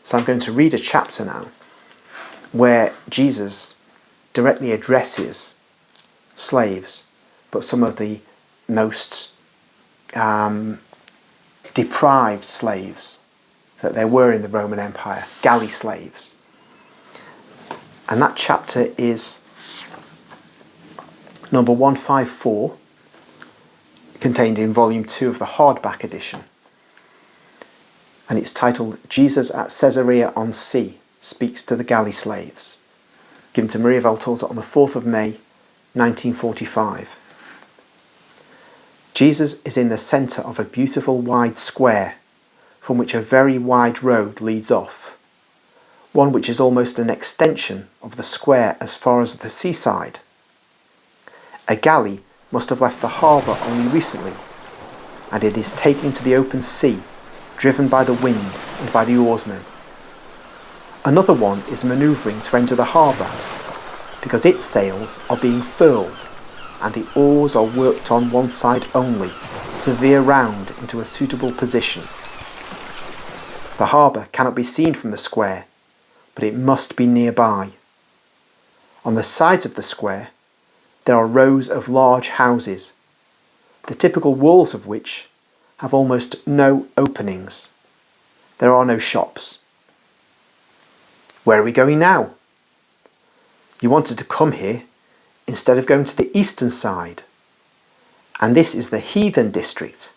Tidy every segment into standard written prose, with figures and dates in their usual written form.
So I'm going to read a chapter now where Jesus directly addresses slaves, but some of the most deprived slaves that there were in the Roman Empire, galley slaves. And that chapter is number 154, contained in volume 2 of the hardback edition. And it's titled Jesus at Caesarea on Sea Speaks to the Galley Slaves, given to Maria Valtorta on the 4th of May 1945. Jesus is in the centre of a beautiful wide square from which a very wide road leads off, one which is almost an extension of the square as far as the seaside. A galley must have left the harbour only recently, and it is taking to the open sea, driven by the wind and by the oarsmen. Another one is manoeuvring to enter the harbour, because its sails are being furled, and the oars are worked on one side only, to veer round into a suitable position. The harbour cannot be seen from the square, but it must be nearby. On the sides of the square, there are rows of large houses, the typical walls of which have almost no openings. There are no shops. Where are we going now? You wanted to come here instead of going to the eastern side, and this is the heathen district.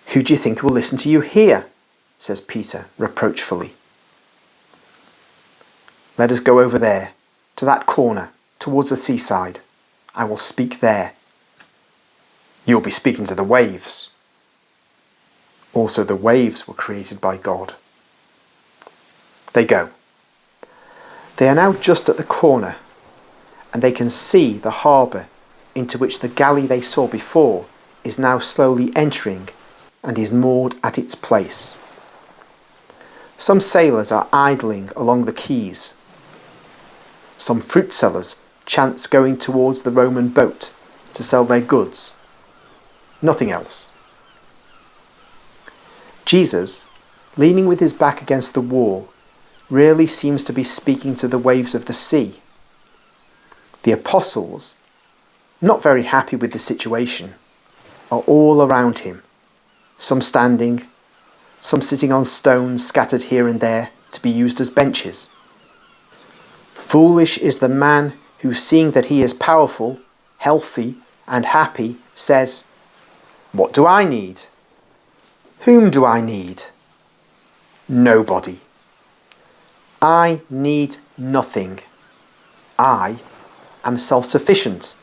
Who do you think will listen to you here? Says Peter reproachfully. Let us go over there, to that corner, towards the seaside. I will speak there. You'll be speaking to the waves. Also, the waves were created by God. They go. They are now just at the corner, and they can see the harbour into which the galley they saw before is now slowly entering and is moored at its place. Some sailors are idling along the quays. Some fruit sellers chance going towards the Roman boat to sell their goods. Nothing else. Jesus, leaning with his back against the wall, really seems to be speaking to the waves of the sea. The apostles, not very happy with the situation, are all around him, some standing, some sitting on stones scattered here and there to be used as benches. Foolish is the man who, seeing that he is powerful, healthy, and happy, says, "What do I need? Whom do I need? Nobody. I need nothing. I am self-sufficient.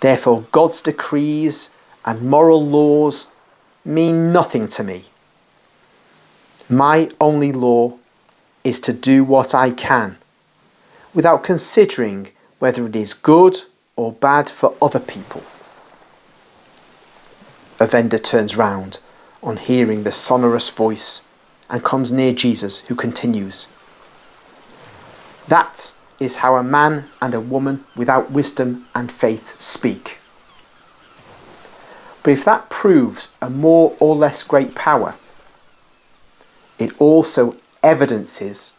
Therefore God's decrees and moral laws mean nothing to me. My only law is to do what I can, without considering whether it is good or bad for other people." A vendor turns round on hearing the sonorous voice and comes near Jesus, who continues, "That is how a man and a woman without wisdom and faith speak." But if that proves a more or less great power, it also evidences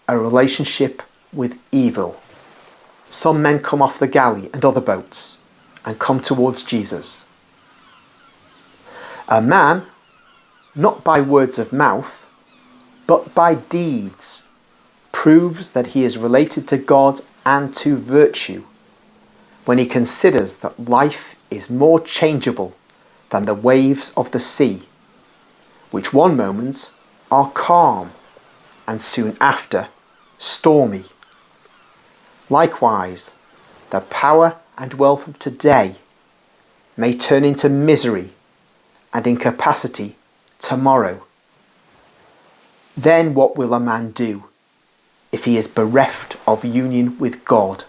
a relationship with evil. Some men come off the galley and other boats and come towards Jesus. A man, not by words of mouth, but by deeds, proves that he is related to God and to virtue when he considers that life is more changeable than the waves of the sea, which one moment are calm and soon after stormy. Likewise, the power and wealth of today may turn into misery and incapacity tomorrow. Then what will a man do if he is bereft of union with God?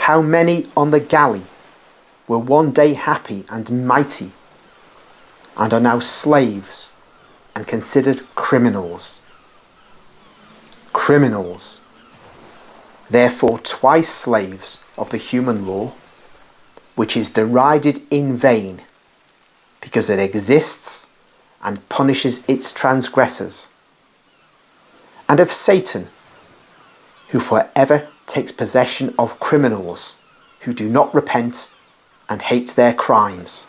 How many on the galley were one day happy and mighty, and are now slaves and considered criminals? Criminals, therefore twice slaves of the human law, which is derided in vain, because it exists and punishes its transgressors, and of Satan, who forever takes possession of criminals who do not repent and hate their crimes.